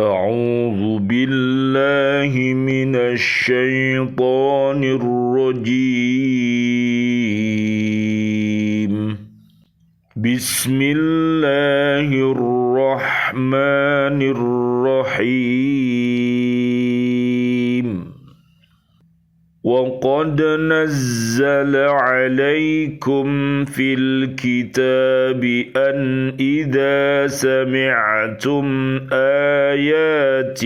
أعوذ بالله من الشيطان الرجيم بسم الله الرحمن الرحيم وقد نزل عليكم في الكتاب أن إذا سمعتم آيات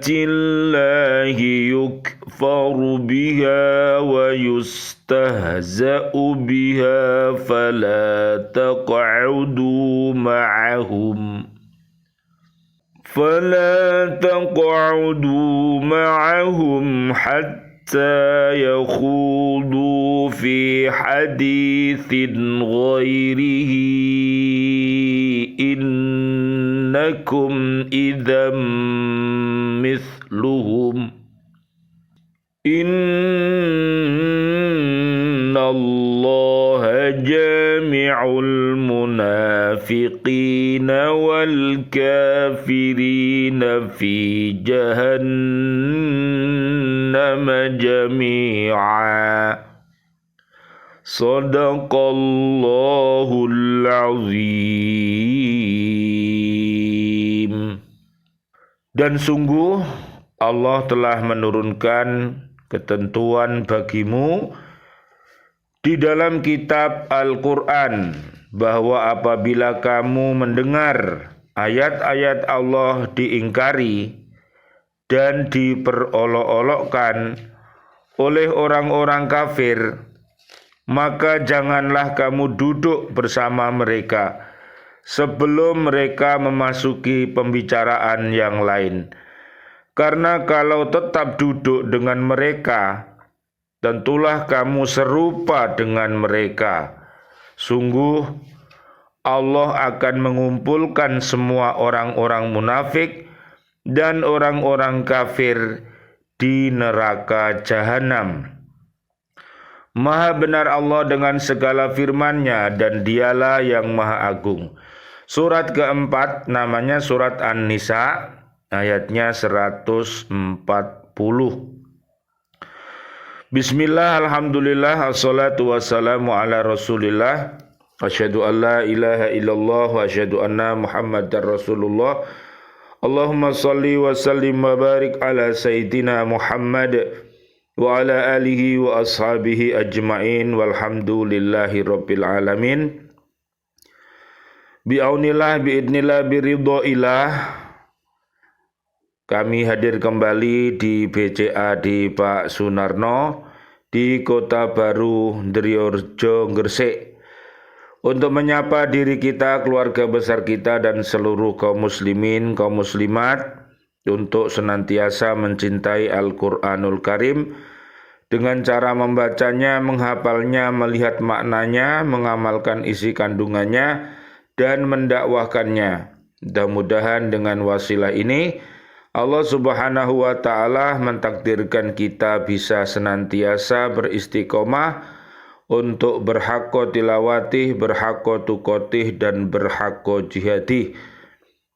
الله يكفر بها ويستهزأ بها فلا تقعدوا معهم حتى يخوضوا في حديث غيره إنكم إذا مثلهم إن الله جامع المنافقين والكافرين في جهنم جميعا Sadaqallahul azim. Dan sungguh Allah telah menurunkan ketentuan bagimu di dalam kitab Al-Quran bahwa apabila kamu mendengar ayat-ayat Allah diingkari dan diperolok-olokkan oleh orang-orang kafir, maka janganlah kamu duduk bersama mereka sebelum mereka memasuki pembicaraan yang lain. Karena kalau tetap duduk dengan mereka, tentulah kamu serupa dengan mereka. Sungguh Allah akan mengumpulkan semua orang-orang munafik dan orang-orang kafir di neraka jahanam. Maha benar Allah dengan segala firman-Nya dan Dialah yang Maha Agung. Surat keempat namanya surat An-Nisa, ayatnya 140. Bismillah, alhamdulillah, assalatu wassalamu ala rasulillah. Asyhadu an la ilaha illallah wa asyhadu anna Muhammadar Rasulullah. Allahumma salli wa sallim wa barik ala Sayyidina Muhammad wa ala alihi wa ashabihi ajma'in walhamdulillahi rabbil alamin. Bi'aunillah, bi'idnillah, biridhoillah. Kami hadir kembali di BCA di Pak Sunarno di Kota Baru Ndriyorjo, Gresik, untuk menyapa diri kita, keluarga besar kita, dan seluruh kaum muslimin, kaum muslimat, untuk senantiasa mencintai Al-Quranul Karim dengan cara membacanya, menghafalnya, melihat maknanya, mengamalkan isi kandungannya, dan mendakwahkannya. Mudah-mudahan dengan wasilah ini Allah Subhanahu wa Ta'ala mentakdirkan kita bisa senantiasa beristiqomah untuk berhaqqa tilawatih, berhaqqa tuqatih, dan berhaqqa jihadih.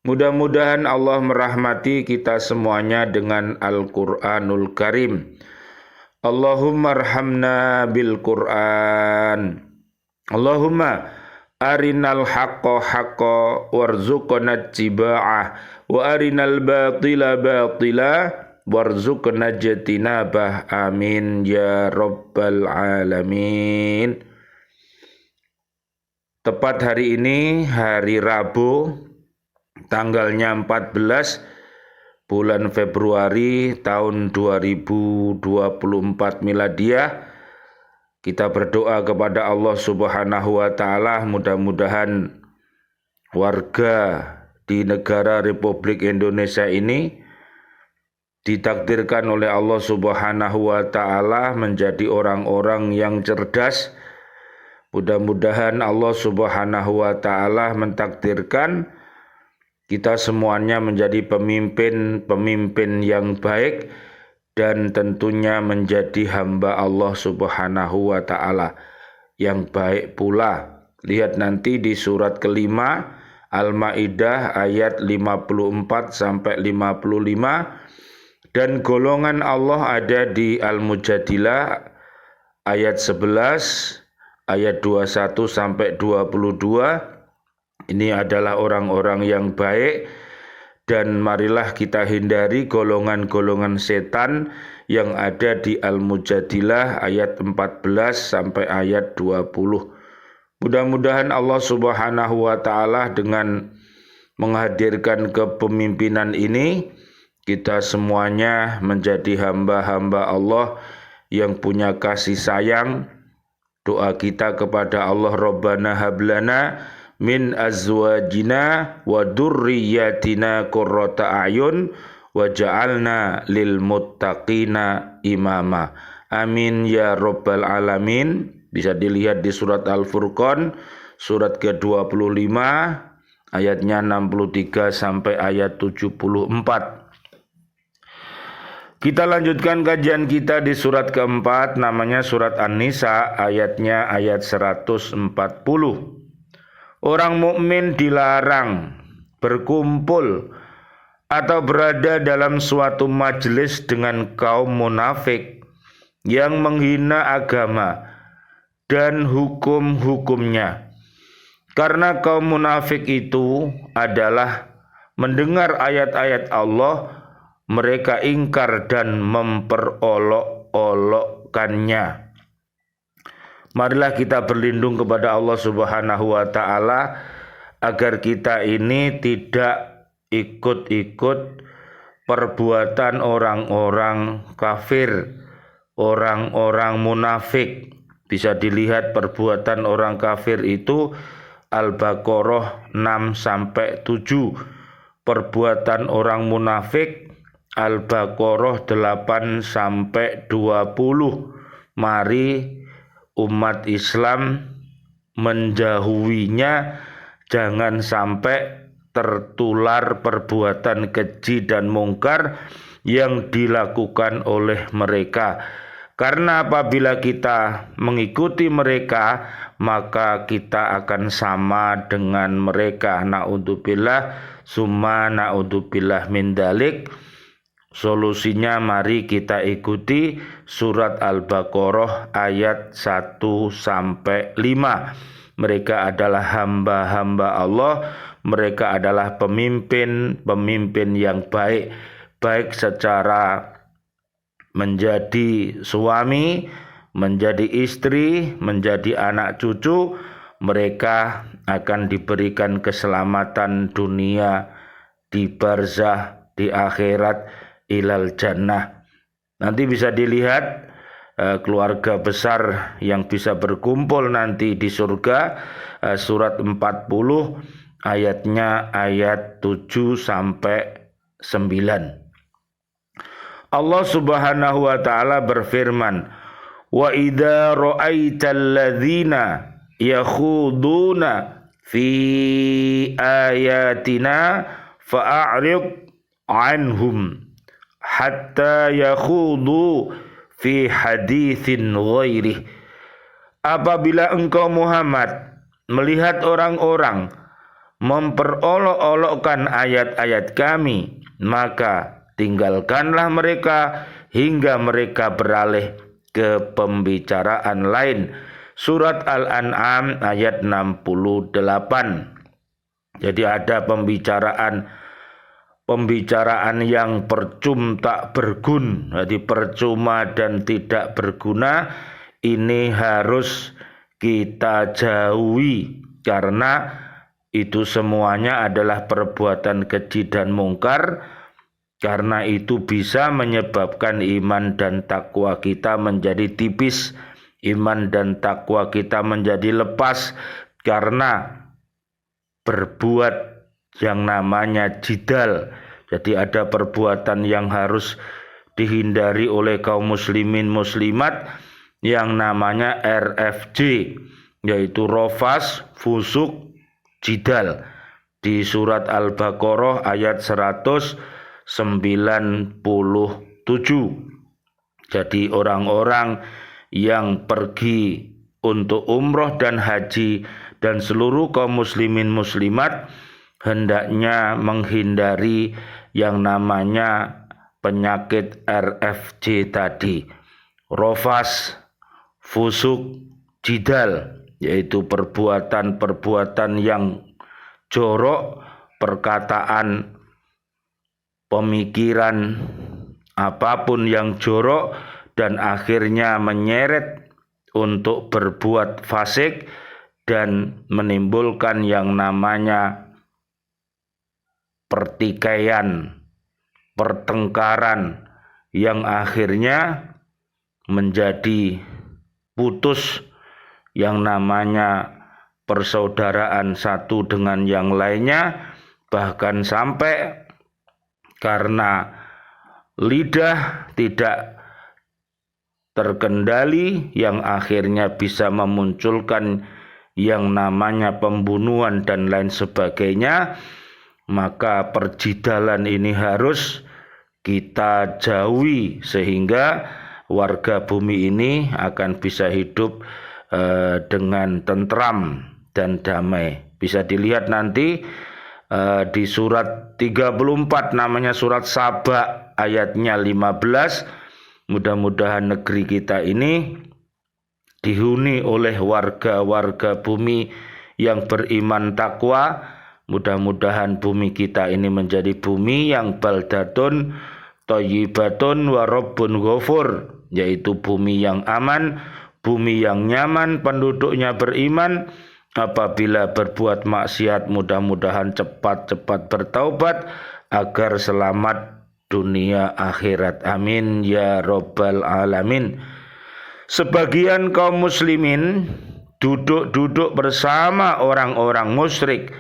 Mudah-mudahan Allah merahmati kita semuanya dengan Al-Quranul Karim. Allahumma arhamna bil Quran. Allahumma arinal haqqa haqqa warzuqna ittiba'ah wa arinal batila batila warzuqna ijtinabah. Amin ya rabbal alamin. Tepat hari ini, hari Rabu, tanggalnya 14 bulan Februari tahun 2024 miladiah, kita berdoa kepada Allah Subhanahu wa Ta'ala, mudah-mudahan warga di negara Republik Indonesia ini ditakdirkan oleh Allah Subhanahu wa Ta'ala menjadi orang-orang yang cerdas. Mudah-mudahan Allah Subhanahu wa Ta'ala mentakdirkan kita semuanya menjadi pemimpin-pemimpin yang baik dan tentunya menjadi hamba Allah Subhanahu wa taala yang baik pula. Lihat nanti di surat kelima Al-Maidah ayat 54 sampai 55, dan golongan Allah ada di Al-Mujadilah ayat 11 ayat 21 sampai 22. Ini adalah orang-orang yang baik, dan marilah kita hindari golongan-golongan setan yang ada di Al-Mujadilah ayat 14 sampai ayat 20. Mudah-mudahan Allah Subhanahu wa taala dengan menghadirkan kepemimpinan ini, kita semuanya menjadi hamba-hamba Allah yang punya kasih sayang. Doa kita kepada Allah, Rabbana hablana min azwajina wa dzurriyyatina qurrata a'yun waj'alna lil muttaqina imama. Amin ya rabbal alamin. Bisa dilihat di surat Al-Furqan surat ke-25 ayatnya 63 sampai ayat 74. Kita lanjutkan kajian kita di surat keempat, namanya surat An-Nisa, ayatnya ayat 140. Orang mukmin dilarang berkumpul atau berada dalam suatu majelis dengan kaum munafik yang menghina agama dan hukum-hukumnya. Karena kaum munafik itu adalah mendengar ayat-ayat Allah, mereka ingkar dan memperolok-olokkannya. Marilah kita berlindung kepada Allah Subhanahu wa taala agar kita ini tidak ikut-ikut perbuatan orang-orang kafir, orang-orang munafik. Bisa dilihat perbuatan orang kafir itu Al-Baqarah 6 sampai 7. Perbuatan orang munafik Al-Baqarah 8 sampai 20. Mari umat Islam menjauhinya, jangan sampai tertular perbuatan keji dan mungkar yang dilakukan oleh mereka. Karena apabila kita mengikuti mereka, maka kita akan sama dengan mereka. Na'udzubillah summa na'udzubillah min dzalik. Solusinya mari kita ikuti surat Al-Baqarah ayat 1 sampai 5. Mereka adalah hamba-hamba Allah, mereka adalah pemimpin yang baik, baik secara menjadi suami, menjadi istri, menjadi anak cucu. Mereka akan diberikan keselamatan dunia, di barzah, di akhirat, ilal jannah. Nanti bisa dilihat keluarga besar yang bisa berkumpul nanti di surga, surat 40 ayatnya ayat 7 sampai 9. Allah Subhanahu wa taala berfirman, "Wa idza ra'aital ladzina yakhuduna fi ayatina fa'rid anhum hatta yakhudu fi haditsin ghairih." Apabila engkau Muhammad melihat orang-orang memperolok-olokkan ayat-ayat kami, maka tinggalkanlah mereka hingga mereka beralih ke pembicaraan lain. Surat Al-An'am ayat 68. Jadi ada pembicaraan yang percuma tak bergun. Jadi percuma dan tidak berguna, ini harus kita jauhi, karena itu semuanya adalah perbuatan keji dan mungkar. Karena itu bisa menyebabkan iman dan takwa kita menjadi tipis, iman dan takwa kita menjadi lepas, karena berbuat yang namanya jidal. Jadi ada perbuatan yang harus dihindari oleh kaum muslimin muslimat yang namanya RFJ, yaitu rofas, fusuk, jidal. Di surat Al-Baqarah ayat 197. Jadi orang-orang yang pergi untuk umroh dan haji dan seluruh kaum muslimin muslimat hendaknya menghindari yang namanya penyakit RFJ tadi, rofas, fusuk, jidal, yaitu perbuatan-perbuatan yang jorok, perkataan, pemikiran, apapun yang jorok dan akhirnya menyeret untuk berbuat fasik dan menimbulkan yang namanya pertikaian, pertengkaran yang akhirnya menjadi putus yang namanya persaudaraan satu dengan yang lainnya, bahkan sampai karena lidah tidak terkendali yang akhirnya bisa memunculkan yang namanya pembunuhan dan lain sebagainya, maka perjidalan ini harus kita jauhi sehingga warga bumi ini akan bisa hidup dengan tentram dan damai. Bisa dilihat nanti di surat 34 namanya surat Saba ayatnya 15. Mudah-mudahan negeri kita ini dihuni oleh warga-warga bumi yang beriman takwa. Mudah-mudahan bumi kita ini menjadi bumi yang baldatun thayyibatun wa rabbun ghafur, yaitu bumi yang aman, bumi yang nyaman, penduduknya beriman. Apabila berbuat maksiat, mudah-mudahan cepat-cepat bertaubat agar selamat dunia akhirat. Amin ya rabbal alamin. Sebagian kaum muslimin duduk-duduk bersama orang-orang musyrik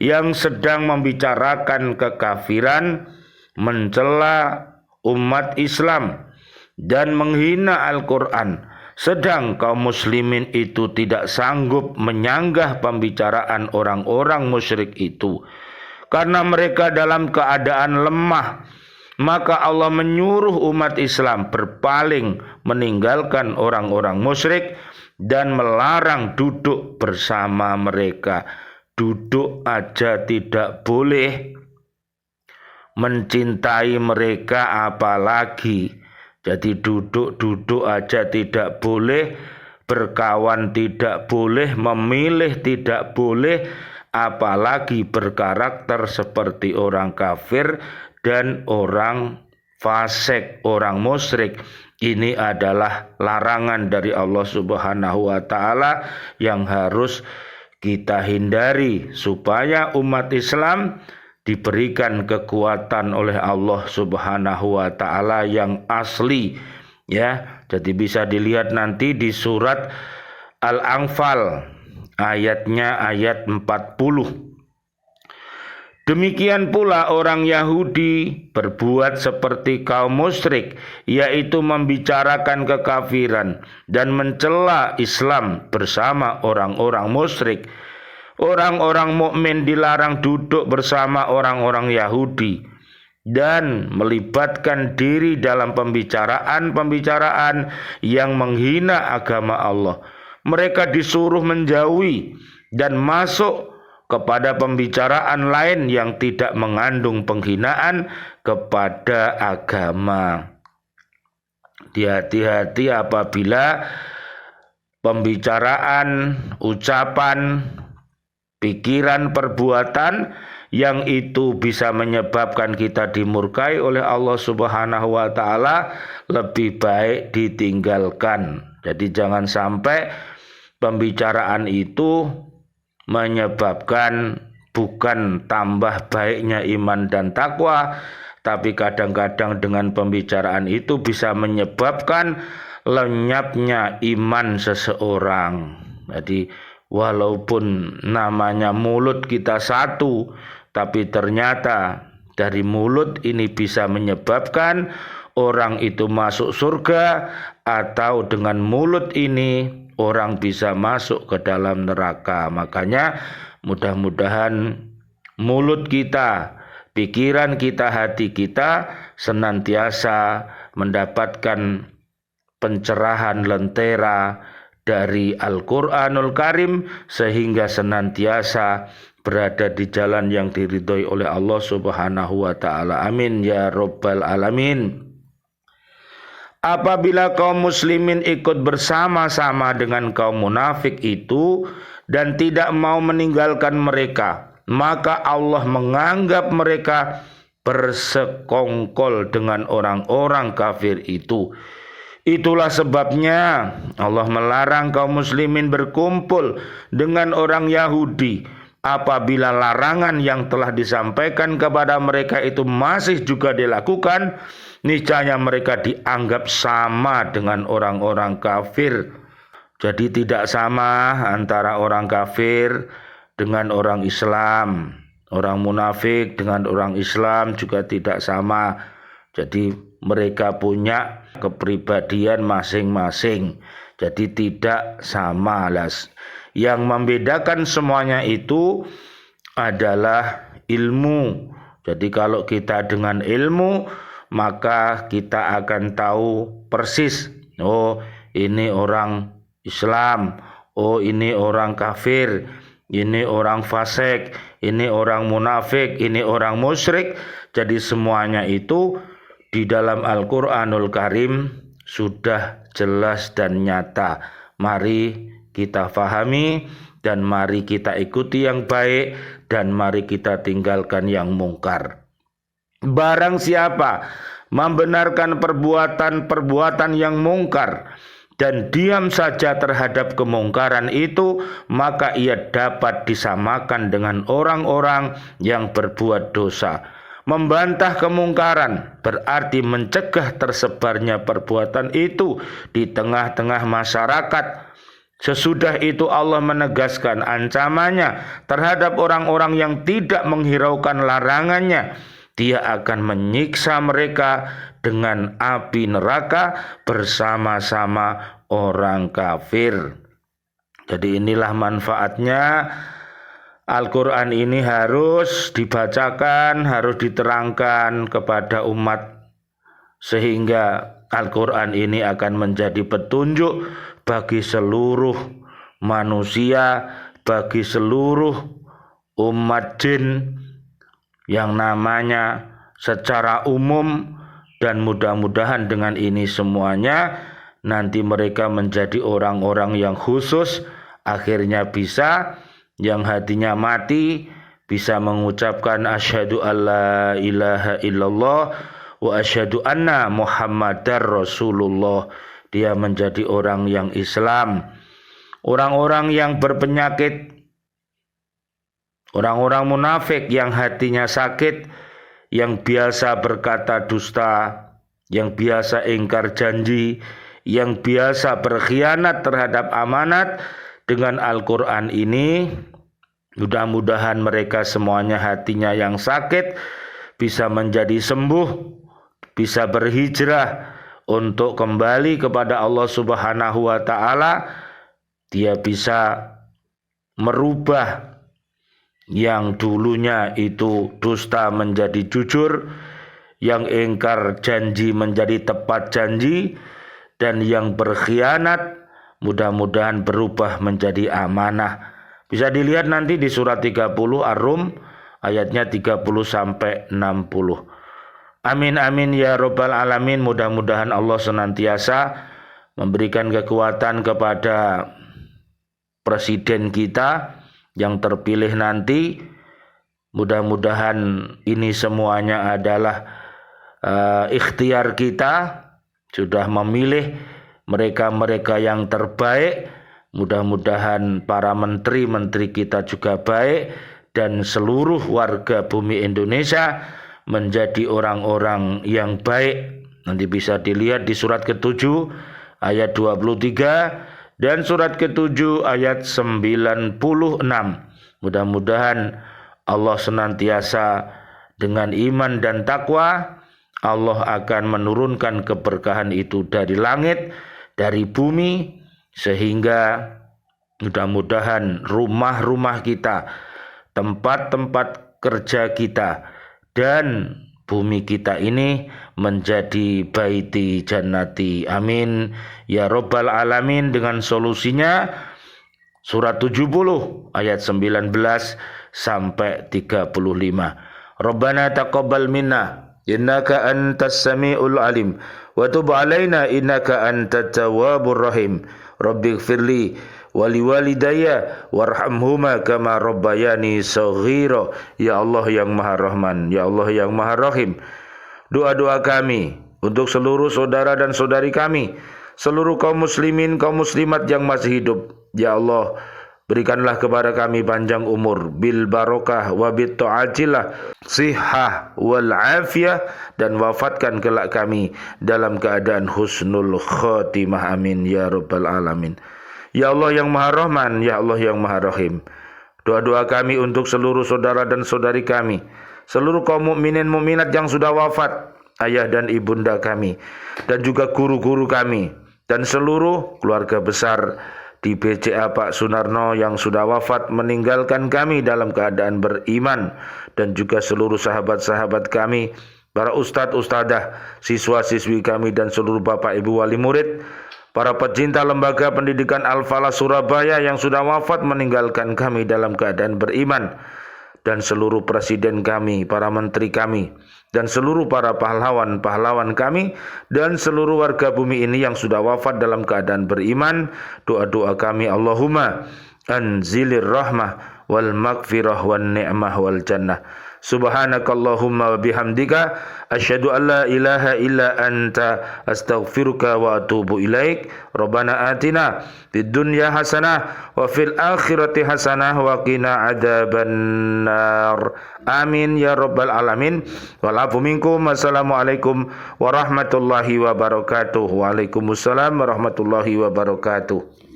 yang sedang membicarakan kekafiran, mencela umat Islam dan menghina Al-Quran. Sedang kaum muslimin itu tidak sanggup menyanggah pembicaraan orang-orang musyrik itu. Karena mereka dalam keadaan lemah, maka Allah menyuruh umat Islam berpaling meninggalkan orang-orang musyrik dan melarang duduk bersama mereka. Duduk aja tidak boleh, mencintai mereka apalagi. Jadi duduk-duduk aja tidak boleh, berkawan tidak boleh, memilih tidak boleh, apalagi berkarakter seperti orang kafir dan orang fasik, orang musyrik. Ini adalah larangan dari Allah Subhanahu wa taala yang harus kita hindari supaya umat Islam diberikan kekuatan oleh Allah Subhanahu wa taala yang asli, ya. Jadi bisa dilihat nanti di surat Al-Anfal ayatnya ayat 40. Demikian pula orang Yahudi berbuat seperti kaum musyrik, yaitu membicarakan kekafiran dan mencela Islam bersama orang-orang musyrik. Orang-orang mukmin dilarang duduk bersama orang-orang Yahudi dan melibatkan diri dalam pembicaraan-pembicaraan yang menghina agama Allah. Mereka disuruh menjauhi dan masuk kepada pembicaraan lain yang tidak mengandung penghinaan kepada agama. Hati-hati apabila pembicaraan, ucapan, pikiran, perbuatan yang itu bisa menyebabkan kita dimurkai oleh Allah Subhanahu wa taala lebih baik ditinggalkan. Jadi jangan sampai pembicaraan itu menyebabkan bukan tambah baiknya iman dan takwa, tapi kadang-kadang dengan pembicaraan itu bisa menyebabkan lenyapnya iman seseorang. Jadi walaupun namanya mulut kita satu, tapi ternyata dari mulut ini bisa menyebabkan orang itu masuk surga, atau dengan mulut ini orang bisa masuk ke dalam neraka. Makanya mudah-mudahan mulut kita, pikiran kita, hati kita senantiasa mendapatkan pencerahan lentera dari Al-Quranul Karim sehingga senantiasa berada di jalan yang diridhoi oleh Allah Subhanahu wa Ta'ala. Amin ya Rabbal Alamin. Apabila kaum muslimin ikut bersama-sama dengan kaum munafik itu dan tidak mau meninggalkan mereka, maka Allah menganggap mereka bersekongkol dengan orang-orang kafir itu. Itulah sebabnya Allah melarang kaum muslimin berkumpul dengan orang Yahudi. Apabila larangan yang telah disampaikan kepada mereka itu masih juga dilakukan, niscaya mereka dianggap sama dengan orang-orang kafir. Jadi tidak sama antara orang kafir dengan orang Islam. Orang munafik dengan orang Islam juga tidak sama. Jadi mereka punya kepribadian masing-masing. Jadi tidak sama. Yang membedakan semuanya itu adalah ilmu. Jadi kalau kita dengan ilmu, maka kita akan tahu persis, oh ini orang Islam, oh ini orang kafir, ini orang fasik, ini orang munafik, ini orang musyrik. Jadi semuanya itu di dalam Al-Quranul Karim sudah jelas dan nyata. Mari kita fahami dan mari kita ikuti yang baik dan mari kita tinggalkan yang mungkar. Barang siapa membenarkan perbuatan-perbuatan yang mungkar dan diam saja terhadap kemungkaran itu, maka ia dapat disamakan dengan orang-orang yang berbuat dosa. Membantah kemungkaran berarti mencegah tersebarnya perbuatan itu di tengah-tengah masyarakat. Sesudah itu Allah menegaskan ancamannya terhadap orang-orang yang tidak menghiraukan larangannya. Dia akan menyiksa mereka dengan api neraka bersama-sama orang kafir. Jadi inilah manfaatnya Al-Quran ini harus dibacakan, harus diterangkan kepada umat. Sehingga Al-Quran ini akan menjadi petunjuk bagi seluruh manusia, bagi seluruh umat jin yang namanya secara umum, dan mudah-mudahan dengan ini semuanya nanti mereka menjadi orang-orang yang khusus, akhirnya bisa yang hatinya mati bisa mengucapkan asyhadu alla ilaha illallah wa asyhadu anna muhammadar rasulullah. Dia menjadi orang yang Islam. Orang-orang yang berpenyakit, orang-orang munafik yang hatinya sakit, yang biasa berkata dusta, yang biasa ingkar janji, yang biasa berkhianat terhadap amanat, dengan Al-Quran ini mudah-mudahan mereka semuanya hatinya yang sakit bisa menjadi sembuh, bisa berhijrah untuk kembali kepada Allah Subhanahu wa Ta'ala. Dia bisa merubah yang dulunya itu dusta menjadi jujur, yang ingkar janji menjadi tepat janji, dan yang berkhianat mudah-mudahan berubah menjadi amanah. Bisa dilihat nanti di surat 30 Ar-Rum ayatnya 30 sampai 60. Amin amin ya Rabbal Alamin. Mudah-mudahan Allah senantiasa memberikan kekuatan kepada presiden kita yang terpilih nanti. Mudah-mudahan ini semuanya adalah ikhtiar kita, sudah memilih mereka-mereka yang terbaik. Mudah-mudahan para menteri-menteri kita juga baik dan seluruh warga bumi Indonesia menjadi orang-orang yang baik. Nanti bisa dilihat di surat ke-7 ayat 23 dan surat ke-7 ayat 96. Mudah-mudahan Allah senantiasa dengan iman dan takwa, Allah akan menurunkan keberkahan itu dari langit, dari bumi, sehingga mudah-mudahan rumah-rumah kita, tempat-tempat kerja kita, dan bumi kita ini menjadi baiti jannati. Amin ya rabbal alamin. Dengan solusinya surat 70 ayat 19 sampai 35. Rabbana taqabbal minna innaka antas samiul alim wa tub alaina innaka antat tawwabur rahim. Rabbighfirli wali walidayya warhamhuma kama rabbayani shaghira. Ya Allah yang Maha Rahman, ya Allah yang Maha Rahim. Doa-doa kami untuk seluruh saudara dan saudari kami, seluruh kaum muslimin, kaum muslimat yang masih hidup. Ya Allah, berikanlah kepada kami panjang umur, bil barokah wa bit ta'atillah, sihah wal afiyah, dan wafatkan kelak kami dalam keadaan husnul khotimah. Amin ya rabbal alamin. Ya Allah yang Maha Rahman, ya Allah yang Maha Rahim. Doa-doa kami untuk seluruh saudara dan saudari kami, seluruh kaum mukminin mukminat yang sudah wafat, ayah dan ibunda kami, dan juga guru-guru kami, dan seluruh keluarga besar di BCA Pak Sunarno yang sudah wafat meninggalkan kami dalam keadaan beriman, dan juga seluruh sahabat-sahabat kami, para ustadz, ustadzah, siswa-siswi kami, dan seluruh bapak ibu wali murid, para pecinta lembaga pendidikan Al-Falah Surabaya yang sudah wafat meninggalkan kami dalam keadaan beriman, dan seluruh presiden kami, para menteri kami, dan seluruh para pahlawan-pahlawan kami, dan seluruh warga bumi ini yang sudah wafat dalam keadaan beriman. Doa-doa kami, Allahumma anzilir rahmah wal maghfirah wan ni'mah wal jannah. Subhanakallahumma wa bihamdika asyhadu an la ilaha illa anta astaghfiruka wa atubu ilaik. Rabbana atina fid dunya hasanah wa fil akhirati hasanah wa qina adzabannar. Amin ya rabbal alamin. Wal afu minkum. Wassalamualaikum warahmatullahi wabarakatuh. Waalaikumsalam warahmatullahi wabarakatuh.